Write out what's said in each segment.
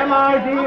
MRD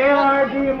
ARD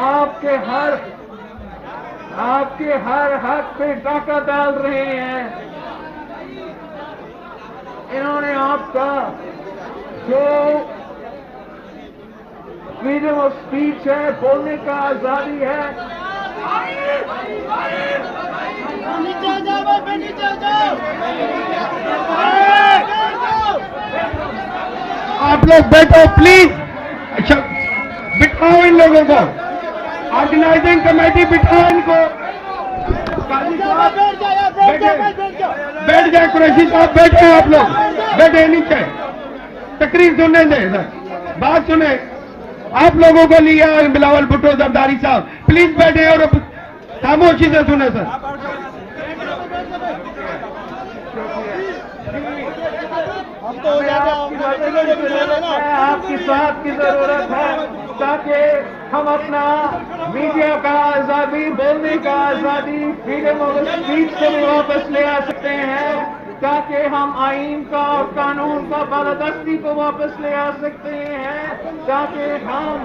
آپ کے ہر حق پہ ڈاکہ ڈال رہے ہیں. انہوں نے آپ کا جو فریڈم آف اسپیچ ہے، بولنے کا آزادی ہے، آپ لوگ بیٹھو پلیز. اچھا بٹھاؤ ان لوگوں کو، آرگنائزنگ کمیٹی بٹھاؤ ان کو. بیٹھ جائے قریشی صاحب، بیٹھے آپ لوگ، بیٹھے نیچے. تقریر سننے دیں سر، بات سنیں. آپ لوگوں کو لیا بلاول بھٹو زرداری صاحب، پلیز بیٹھے اور خاموشی سے سنیں سر. آپ کی ساتھ کی ضرورت ہے تاکہ ہم اپنا میڈیا کا آزادی، بولنے کا آزادی، فریڈم آف اسپیچ کو بھی واپس لے آ سکتے ہیں، تاکہ ہم آئین کا اور قانون کا بالادستی کو واپس لے آ سکتے ہیں، تاکہ ہم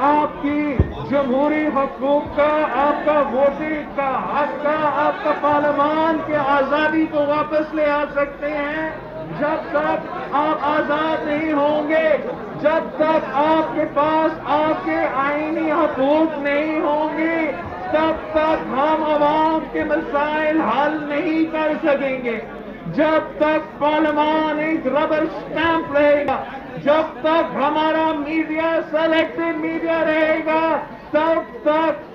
آپ کی جمہوری حقوق کا، آپ کا ووٹنگ کا حق کا، آپ کا پارلیمان کی آزادی کو واپس لے آ سکتے ہیں. جب تک آپ آزاد نہیں ہوں گے، جب تک آپ کے پاس آپ کے آئینی حقوق نہیں ہوں گے، تب تک ہم عوام کے مسائل حل نہیں کر سکیں گے. جب تک پارلیمان ایک ربر اسٹیمپ رہے گا، جب تک ہمارا میڈیا سلیکٹڈ میڈیا رہے گا، تب تک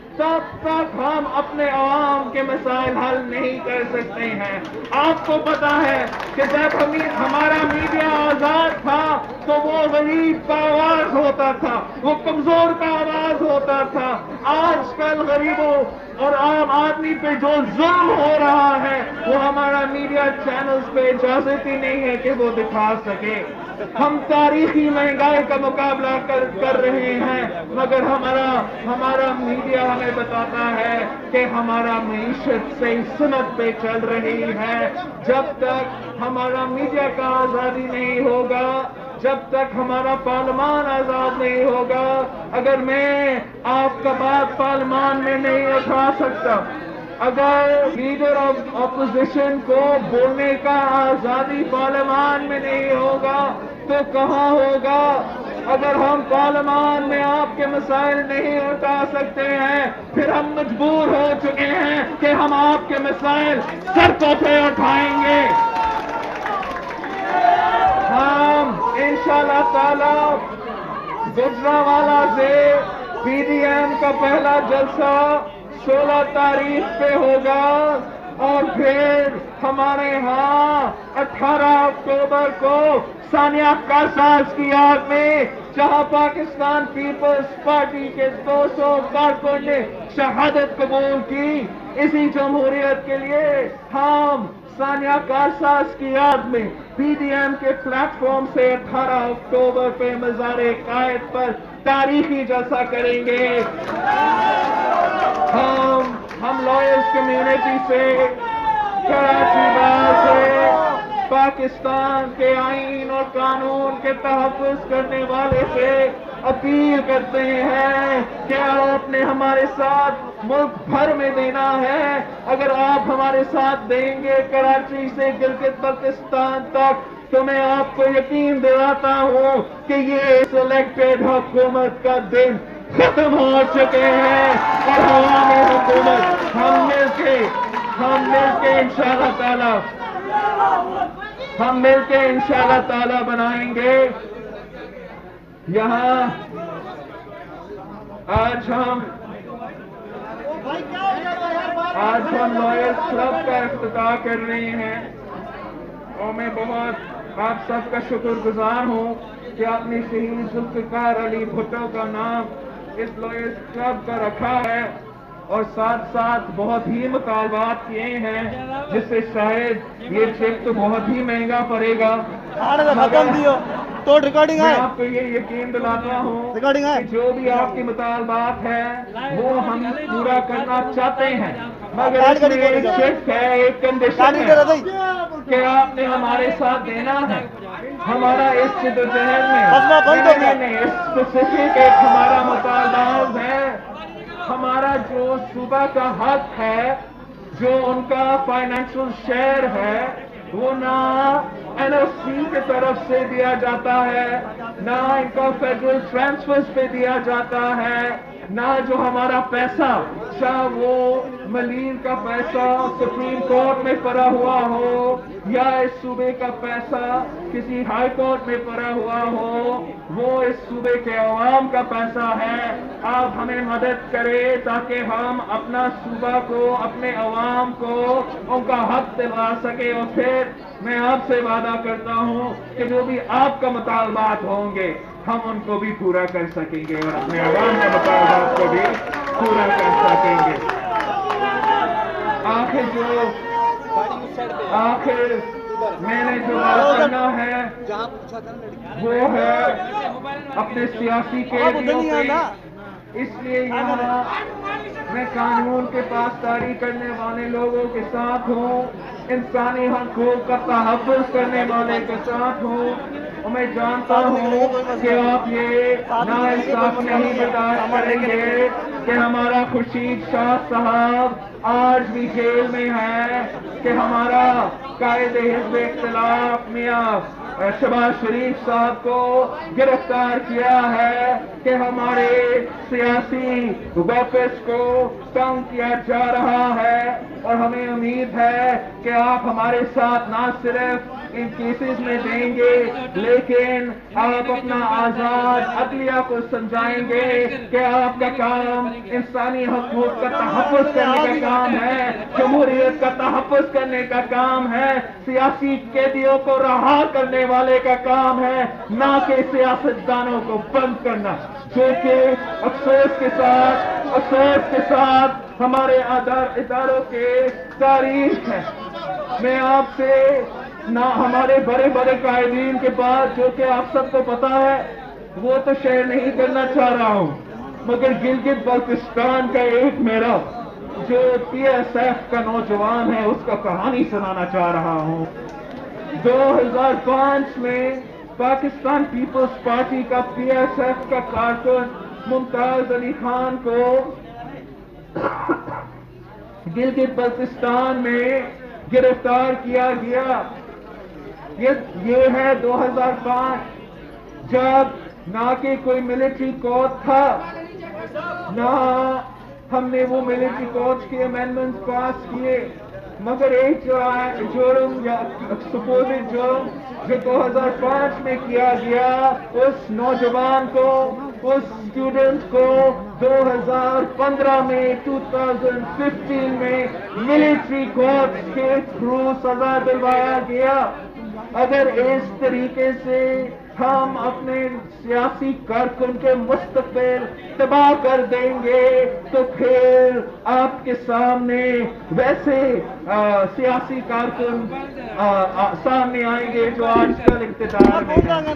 ہم اپنے عوام کے مسائل حل نہیں کر سکتے ہیں. آپ کو پتا ہے کہ جب ہمارا میڈیا آزاد تھا تو وہ غریب کا آواز ہوتا تھا، وہ کمزور کا آواز ہوتا تھا. آج کل غریبوں اور عام آدمی پہ جو ظلم ہو رہا ہے وہ ہمارا میڈیا چینلز پہ اجازت ہی نہیں ہے کہ وہ دکھا سکے. ہم تاریخی مہنگائی کا مقابلہ کر رہے ہیں، مگر ہمارا میڈیا ہمیں بتاتا ہے کہ ہمارا معیشت صحیح سمت پہ چل رہی ہے. جب تک ہمارا میڈیا کا آزادی نہیں ہوگا، جب تک ہمارا پارلیمان آزاد نہیں ہوگا، اگر میں آپ کا بات پارلیمان میں نہیں اٹھا سکتا، اگر لیڈر آف اپوزیشن کو بولنے کا آزادی پارلیمان میں نہیں ہوگا تو کہاں ہوگا؟ اگر ہم پارلیمان میں آپ کے مسائل نہیں اٹھا سکتے ہیں، پھر ہم مجبور ہو چکے ہیں کہ ہم آپ کے مسائل سڑکوں پہ اٹھائیں گے. ہم انشاءاللہ تعالی گجرانوالہ سے پی ڈی ایم کا پہلا جلسہ 16 تاریخ پہ ہوگا، اور پھر ہمارے ہاں 18 اکتوبر کو ثانیہ کارساز کی یاد میں، جہاں پاکستان پیپلز پارٹی کے 200 کارکن نے شہادت قبول کی اسی جمہوریت کے لیے، ہم ثانیہ کارساز کی یاد میں پی ڈی ایم کے پلیٹ فارم سے 18 اکتوبر پہ مزار قائد پر تاریخی جلسہ کریں گے. ہم لائرز کمیونٹی سے، کراچی بار سے، پاکستان کے آئین اور قانون کے تحفظ کرنے والے سے اپیل کرتے ہیں کہ آپ نے ہمارے ساتھ ملک بھر میں دینا ہے. اگر آپ ہمارے ساتھ دیں گے کراچی سے گلگت بلتستان تک، تو میں آپ کو یقین دلاتا ہوں کہ یہ سلیکٹڈ حکومت کا دن ختم ہو چکے ہیں، اور عوامی حکومت ہم مل کے انشاءاللہ تعالی بنائیں گے. یہاں آج ہم لائرز کلب کا افتتاح کر رہے ہیں، اور میں بہت آپ سب کا شکر گزار ہوں کہ آپ نے شہید ذوالفقار علی بھٹو کا نام اس لائرز کلب کا رکھا ہے، اور ساتھ ساتھ بہت ہی مطالبات کیے ہیں، جس سے شاید یہ چیک تو بہت ہی مہنگا پڑے گا، مگر میں آپ کو یہ یقین دلاتا ہوں کہ جو بھی آپ کی مطالبات ہیں وہ ہم پورا کرنا چاہتے ہیں، مگر اس میں ایک شرط ہے، ایک کنڈیشن ہے کہ آپ نے ہمارے ساتھ دینا ہے. ہمارا اس جدوجہد میں اسپیسیفک ایک ہمارا مطالبات ہے ہمارا جو صوبہ کا حق ہے، جو ان کا فائنینشل شیئر ہے، وہ نہ این ایف سی کی طرف سے دیا جاتا ہے، نہ ان کا فیڈرل ٹرانسفرز پہ دیا جاتا ہے، نہ جو ہمارا پیسہ، چاہے وہ ملیر کا پیسہ سپریم کورٹ میں پڑا ہوا ہو یا اس صوبے کا پیسہ کسی ہائی کورٹ میں پڑا ہوا ہو، وہ اس صوبے کے عوام کا پیسہ ہے۔ آپ ہمیں مدد کریں تاکہ ہم اپنا صوبہ کو، اپنے عوام کو ان کا حق دلا سکیں، اور پھر میں آپ سے وعدہ کرتا ہوں کہ جو بھی آپ کا مطالبات ہوں گے ہم ان کو بھی پورا کر سکیں گے اور اپنے عوام کے مطالبات کو بھی پورا کر سکیں گے۔ آخر میں نے جو بات کرنا ہے وہ ہے اپنے سیاسی قیدیوں پہ، اس لیے یہاں میں قانون کے پاسداری کرنے والے لوگوں کے ساتھ ہوں، انسانی حقوق کا تحفظ کرنے والے کے ساتھ ہوں، اور میں جانتا ہوں کہ آپ یہ ناانصاف نہیں برداشت کریں گے کہ ہمارا خورشید شاہ صاحب آج بھی جیل میں ہے، کہ ہمارا قائد حزب اختلاف میاں شہباز شریف صاحب کو گرفتار کیا ہے، کہ ہمارے سیاسی ویپس کو تنگ کیا جا رہا ہے، اور ہمیں امید ہے کہ آپ ہمارے ساتھ نہ صرف ان کیسز میں دیں گے لیکن آپ اپنا آزاد عدلیہ کو سمجھائیں گے کہ آپ کا کام انسانی حقوق کا تحفظ کرنے کا کام ہے، جمہوریت کا تحفظ کرنے کا کام ہے، سیاسی قیدیوں کو رہا کرنے والے کا کام ہے، نہ کہ سیاستدانوں کو بند کرنا، جو کہ افسوس کے ساتھ ہمارے اداروں کے تاریخ ہے۔ میں آپ سے نہ ہمارے بڑے بڑے قائدین کے بعد، جو کہ آپ سب کو پتا ہے، وہ تو شیئر نہیں کرنا چاہ رہا ہوں، مگر گلگت بلتستان کا ایک میرا جو پی ایس ایف کا نوجوان ہے اس کا کہانی سنانا چاہ رہا ہوں۔ 2005 میں پاکستان پیپلز پارٹی کا پی ایس ایف کا کارکن ممتاز علی خان کو گلگت بلتستان میں گرفتار کیا گیا۔ یہ ہے 2005، جب نہ کہ کوئی ملٹری کوڈ تھا، نہ ہم نے وہ ملٹری کوڈ کے امینڈمنٹس پاس کیے، مگر ایک جرم یا سپوزڈ جرم جو 2005 میں کیا گیا، اس نوجوان کو، اس اسٹوڈنٹ کو 2015 میں 2015 میں ملٹری کوڈ کے تھرو سزا دلوایا گیا۔ اگر اس طریقے سے ہم اپنے سیاسی کارکن کے مستقبل تباہ کر دیں گے تو پھر آپ کے سامنے ویسے سیاسی کارکن سامنے آئیں گے جو آج کل اقتدار میں ہیں،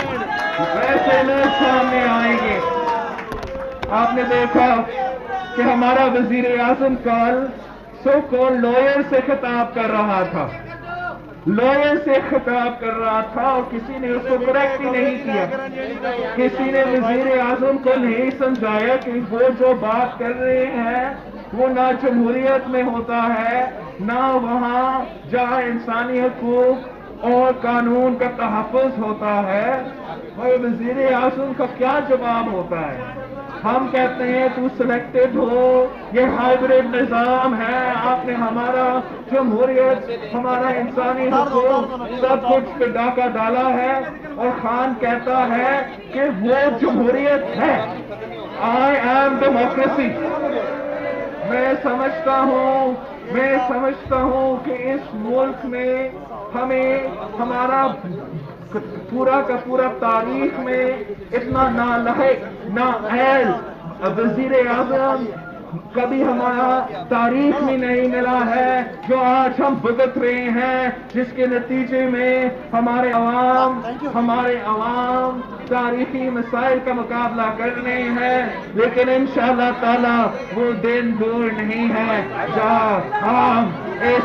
ویسے لوگ سامنے آئیں گے۔ آپ نے دیکھا کہ ہمارا وزیر اعظم کل سو کال لائر سے خطاب کر رہا تھا، اور کسی نے اس کو کریکٹ ہی نہیں کیا، کسی نے وزیر اعظم کو نہیں سمجھایا کہ وہ جو بات کر رہے ہیں وہ نہ جمہوریت میں ہوتا ہے، نہ وہاں جہاں انسانی حقوق اور قانون کا تحفظ ہوتا ہے۔ اور وزیر اعظم کا کیا جواب ہوتا ہے؟ ہم کہتے ہیں تو سلیکٹڈ ہو، یہ ہائیبریڈ نظام ہے، آپ نے ہمارا جمہوریت، ہمارا انسانی حقوق سب کچھ پہ ڈاکہ ڈالا ہے، اور خان کہتا ہے کہ وہ جمہوریت ہے، آئی ایم ڈیموکریسی۔ میں سمجھتا ہوں کہ اس ملک میں ہمیں ہمارا پورا کا پورا تاریخ میں اتنا نالائق، نااہل وزیر اعظم کبھی ہمارا تاریخ میں نہیں ملا ہے، جو آج ہم بھگت رہے ہیں، جس کے نتیجے میں ہمارے عوام تاریخی مسائل کا مقابلہ کر رہے ہیں، لیکن انشاءاللہ تعالی وہ دن دور نہیں ہے جہاں ہم اس